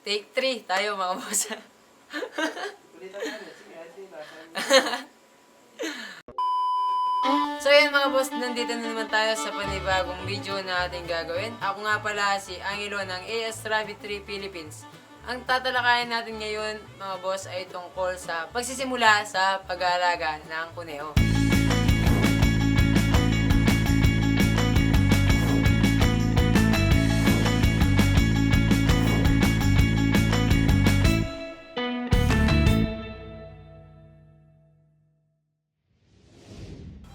Take 3 tayo mga boss. So yun mga boss, nandito na naman tayo sa panibagong video na ating gagawin. Ako nga pala si Angelo ng AS Rabbit 3 Philippines. Ang tatalakayin natin ngayon mga boss ay tungkol sa pagsisimula sa pag-aalaga ng kuneho.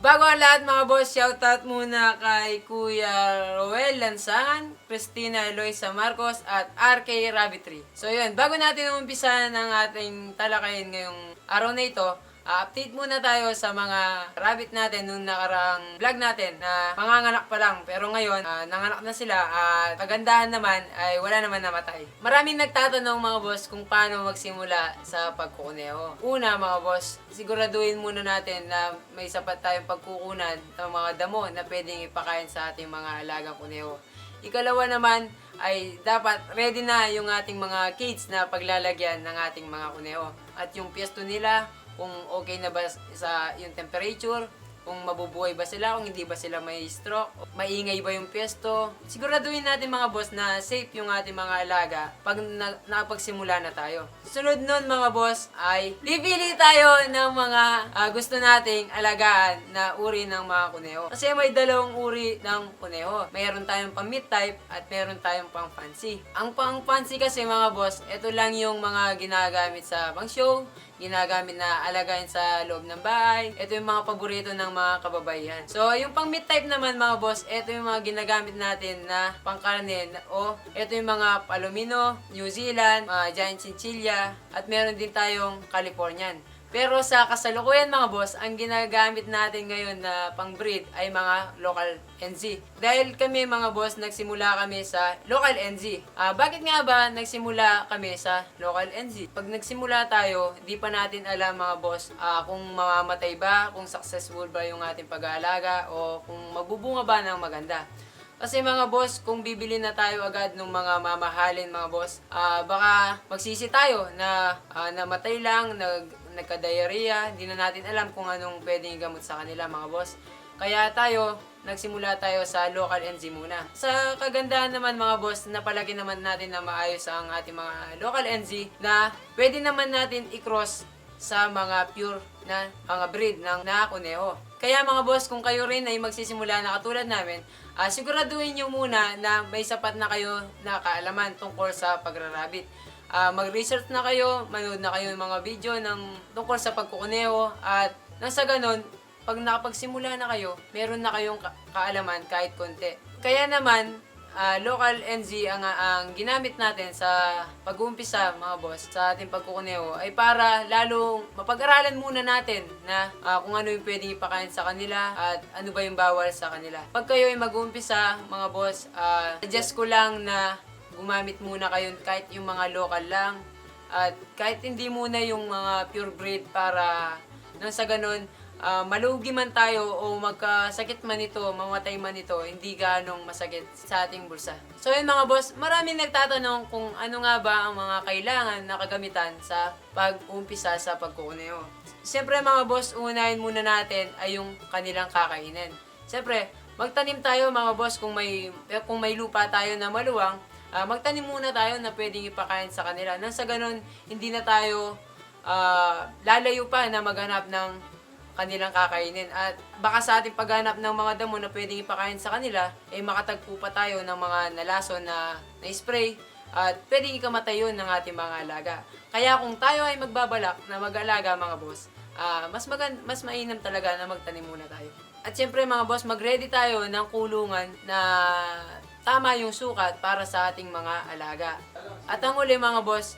Bago ang lahat mga boss, shoutout muna kay Kuya Roel Lansangan, Christina Eloisa Marcos at RK Rabbitry. So yun, bago natin umpisa ng ating talakayin ngayong araw na ito, update muna tayo sa mga rabbit natin nung nakarang vlog natin na manganganak pa lang. Pero ngayon, nanganak na sila at kagandahan naman ay wala naman namatay. Maraming nagtatanong mga boss kung paano magsimula sa pagkukuneho. Una mga boss, siguraduhin muna natin na may sapat tayong pagkukunan ng mga damo na pwedeng ipakain sa ating mga alagang kuneho. Ikalawa naman ay dapat ready na yung ating mga cage na paglalagyan ng ating mga kuneho. At yung pwesto nila, kung okay na ba sa yung temperature, kung mabubuhay ba sila, kung hindi ba sila may stroke, maingay ba yung pwesto. Siguraduhin natin mga boss na safe yung ating mga alaga pag nakapagsimula na tayo. Sunod nun mga boss ay pipili tayo ng mga gusto nating alagaan na uri ng mga kuneho. Kasi may dalawang uri ng kuneho. Mayroon tayong pang meat type at mayroon tayong pang fancy. Ang pang fancy kasi mga boss, ito lang yung mga ginagamit sa pang show, ginagamit na alagayin sa loob ng bahay. Ito yung mga paborito ng mga kababaihan. So, yung pang meat type naman mga boss, ito yung mga ginagamit natin na pangkarne o ito yung mga Palomino, New Zealand, Giant Chinchilla, at meron din tayong Californian. Pero sa kasalukuyan mga boss, ang ginagamit natin ngayon na pang-breed ay mga local NZ. Dahil kami mga boss, nagsimula kami sa local NZ. Bakit nga ba nagsimula kami sa local NZ? Pag nagsimula tayo, di pa natin alam mga boss kung mamamatay ba, kung successful ba yung ating pag-aalaga, o kung magbubunga ba ng maganda. Kasi mga boss, kung bibili na tayo agad ng mga mamahalin mga boss, baka magsisi tayo na namatay lang, nagka-diarrhea, hindi na natin alam kung anong pwedeng gamot sa kanila mga boss. Kaya nagsimula tayo sa local NZ muna. Sa kagandahan naman mga boss, napalaki naman natin na maayos ang ating mga local NZ na pwede naman natin i-cross sa mga pure na mga breed ng kuneho. Kaya mga boss, kung kayo rin ay magsisimula na katulad namin, siguraduhin nyo muna na may sapat na kayo na kaalaman tungkol sa pagrarabit. Mag-research na kayo, manood na kayo ng mga video tungkol sa pagkukuneho, at nang sa ganun, pag nakapagsimula na kayo, meron na kayong kaalaman kahit konti. Kaya naman, local NZ ang ginamit natin sa pag-uumpisa mga boss sa ating pagkukuneho ay para lalong mapag-aralan muna natin na kung ano yung pwedeng ipakain sa kanila at ano ba yung bawal sa kanila. Pag kayo ay mag-uumpisa mga boss, suggest ko lang na gumamit muna kayo kahit yung mga local lang at kahit hindi muna yung mga pure breed para nang sa ganun malugi man tayo o magkasakit man ito, mamatay man ito, hindi ganong masakit sa ating bulsa. So yun mga boss, maraming nagtatanong kung ano nga ba ang mga kailangan na kagamitan sa pag-umpisa sa pagkukuneho. Siyempre mga boss, unahin muna natin ay yung kanilang kakainin. Siyempre, magtanim tayo mga boss kung may lupa tayo na maluwang, magtanim muna tayo na pwedeng ipakain sa kanila. Nang sa ganun, hindi na tayo lalayo pa na maghanap ng kanilang kakainin. At baka sa ating paghanap ng mga damo na pwedeng ipakain sa kanila, makatagpo pa tayo ng mga nalason na spray at pwedeng ikamatay yun ng ating mga alaga. Kaya kung tayo ay magbabalak na mag-alaga mga boss, mas mainam talaga na magtanim muna tayo. At syempre mga boss, mag-ready tayo ng kulungan na tama yung sukat para sa ating mga alaga. At ang uli mga boss,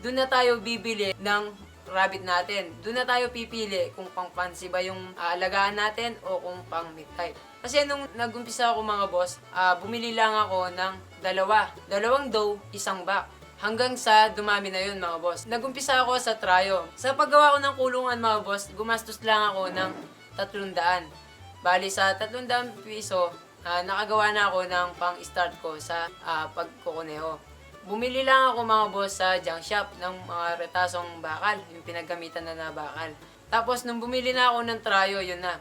doon na tayo bibili ng rabbit natin. Doon na tayo pipili kung pang fancy ba yung alagaan natin o kung pang meat type. Kasi nung nag-umpisa ako mga boss, bumili lang ako ng dalawang doe, isang buck. Hanggang sa dumami na yun mga boss. Nag-umpisa ako sa tryo. Sa paggawa ko ng kulungan mga boss, gumastos lang ako ng 300. Bali sa 300 piso, nakagawa na ako ng pang-start ko sa pagkukuneho. Bumili lang ako mga boss sa junk shop ng mga retasong bakal, yung pinaggamitan na bakal. Tapos nung bumili na ako ng trayo, yun na.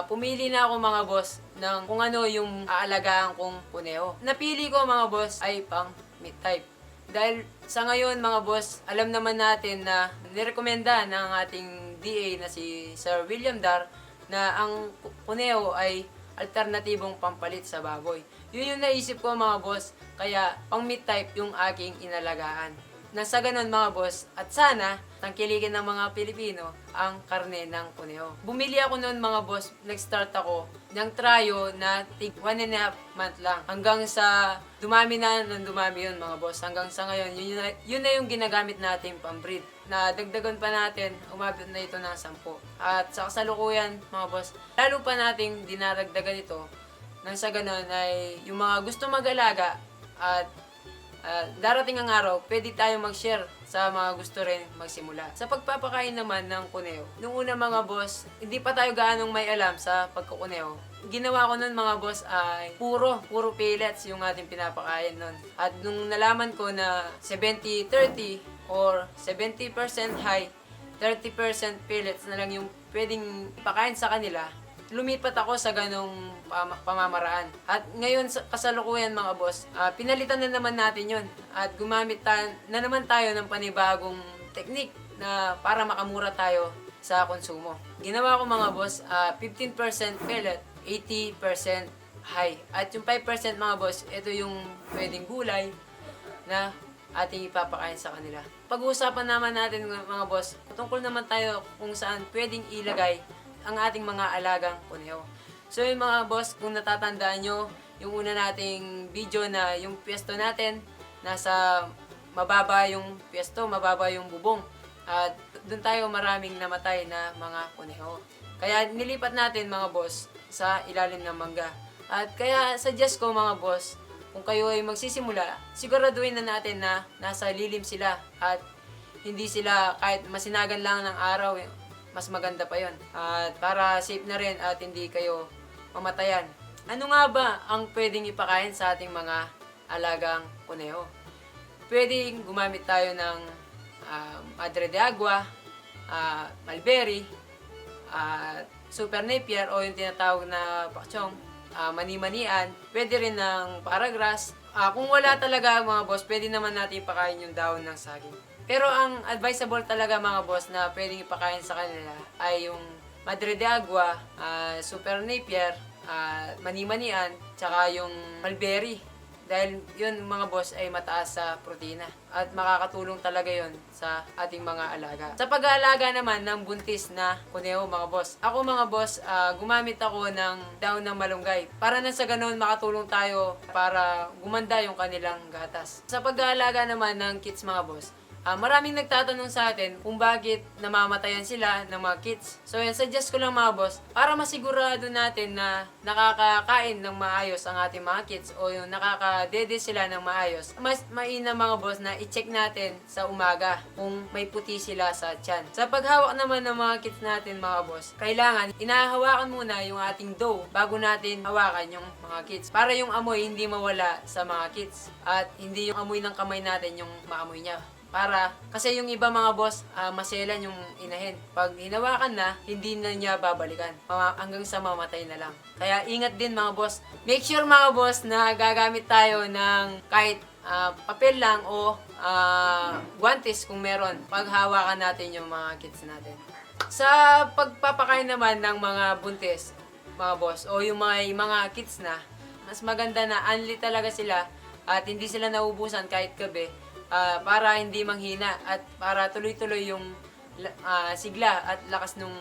Pumili na ako mga boss ng kung ano yung aalagaan kong kuneho. Napili ko mga boss ay pang meat type. Dahil sa ngayon mga boss, alam naman natin na nirekomenda ng ating DA na si Sir William Dar na ang kuneho ay alternatibong pampalit sa baboy. Yun yung naisip ko mga boss, kaya pang meat type yung aking inalagaan. Nasa ganun mga boss, at sana tangkilikin ng mga Pilipino ang karne ng kuneho. Bumili ako noon mga boss, nag-start ako ng trayo na tig 1.5 month lang. Hanggang sa dumami na nung dumami yun mga boss. Hanggang sa ngayon, yun na yung ginagamit natin pang-breed. Na dagdagan pa natin, umabot na ito ng 10. At sa kasalukuyan mga boss, lalo pa nating dinaragdagan ito nang sa ganun ay yung mga gusto mag-alaga at darating ang araw, pwede tayo mag-share sa mga gusto rin magsimula. Sa pagpapakain naman ng kuneho, nung una mga boss, hindi pa tayo gaanong may alam sa pagkukuneho. Ginawa ko nun mga boss ay puro pellets yung ating pinapakain nun. At nung nalaman ko na 70-30 or 70% high, 30% pellets na lang yung pwedeng ipakain sa kanila, lumipat ako sa ganong pamamaraan. At ngayon sa kasalukuyan mga boss, pinalitan na naman natin yun. At gumamit na naman tayo ng panibagong technique na para makamura tayo sa konsumo. Ginawa ko mga boss, 15% pellet, 80% high. At yung 5% mga boss, ito yung pwedeng gulay na ating ipapakain sa kanila. Pag-uusapan naman natin mga boss, tungkol naman tayo kung saan pwedeng ilagay ang ating mga alagang kuneho. So yung mga boss, kung natatandaan nyo, yung una nating video na yung pwesto natin, nasa mababa yung pwesto, mababa yung bubong. At doon tayo maraming namatay na mga kuneho. Kaya nilipat natin mga boss sa ilalim ng mangga. At kaya suggest ko mga boss, kung kayo ay magsisimula, siguraduhin na natin na nasa lilim sila at hindi sila kahit masinagan lang ng araw, mas maganda pa yon. At para safe na rin at hindi kayo mamatayan. Ano nga ba ang pwedeng ipakain sa ating mga alagang kuneho? Pwedeng gumamit tayo ng Madre de Agua, Mulberry, Super Napier o yung tinatawag na pakchong, mani-manian. Pwede rin ng Paragrass. Kung wala talaga mga boss, pwede naman natin ipakain yung dahon ng saging. Pero ang advisable talaga mga boss na pwedeng ipakain sa kanila ay yung Madre de Agua, Super Napier, mani-manian, tsaka yung Mulberry. Dahil yun mga boss ay mataas sa protina at makakatulong talaga yun sa ating mga alaga. Sa pag-aalaga naman ng buntis na kuneho mga boss, ako mga boss, gumamit ako ng daon ng malunggay para na sa ganun makatulong tayo para gumanda yung kanilang gatas. Sa pag-aalaga naman ng kids mga boss, maraming nagtatanong sa atin kung bakit namamatayan sila ng mga kids. So yan, suggest ko lang mga boss, para masigurado natin na nakakakain ng maayos ang ating mga kids o yung nakakadede sila ng maayos, mas mainam mga boss na i-check natin sa umaga kung may puti sila sa tiyan. Sa paghawak naman ng mga kids natin mga boss, kailangan inahawakan muna yung ating dough bago natin hawakan yung mga kids. Para yung amoy hindi mawala sa mga kids at hindi yung amoy ng kamay natin yung maamoy niya. Kasi yung iba mga boss, maselan yung inahin. Pag hinawakan na, hindi na niya babalikan. Hanggang sa mamatay na lang. Kaya ingat din mga boss. Make sure mga boss na gagamit tayo ng kahit papel lang o guantes kung meron. Pag hawakan natin yung mga kids natin. Sa pagpapakain naman ng mga buntis, mga boss, o yung mga kids na, mas maganda na unli talaga sila at hindi sila naubusan kahit gabi. Para hindi manghina at para tuloy-tuloy yung sigla at lakas nung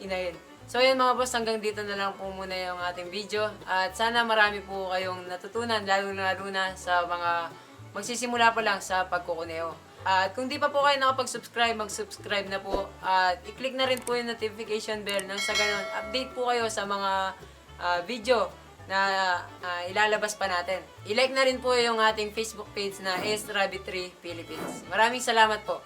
inahin. So yan mga boss, hanggang dito na lang po muna yung ating video. At sana marami po kayong natutunan, lalo na sa mga magsisimula pa lang sa pagkukuneho. At kung di pa po kayo nakapag-subscribe, mag-subscribe na po. At i-click na rin po yung notification bell nang sa ganun, update po kayo sa mga video na ilalabas pa natin. I-like na rin po yung ating Facebook page na S Rabbit 3 Philippines. Maraming salamat po.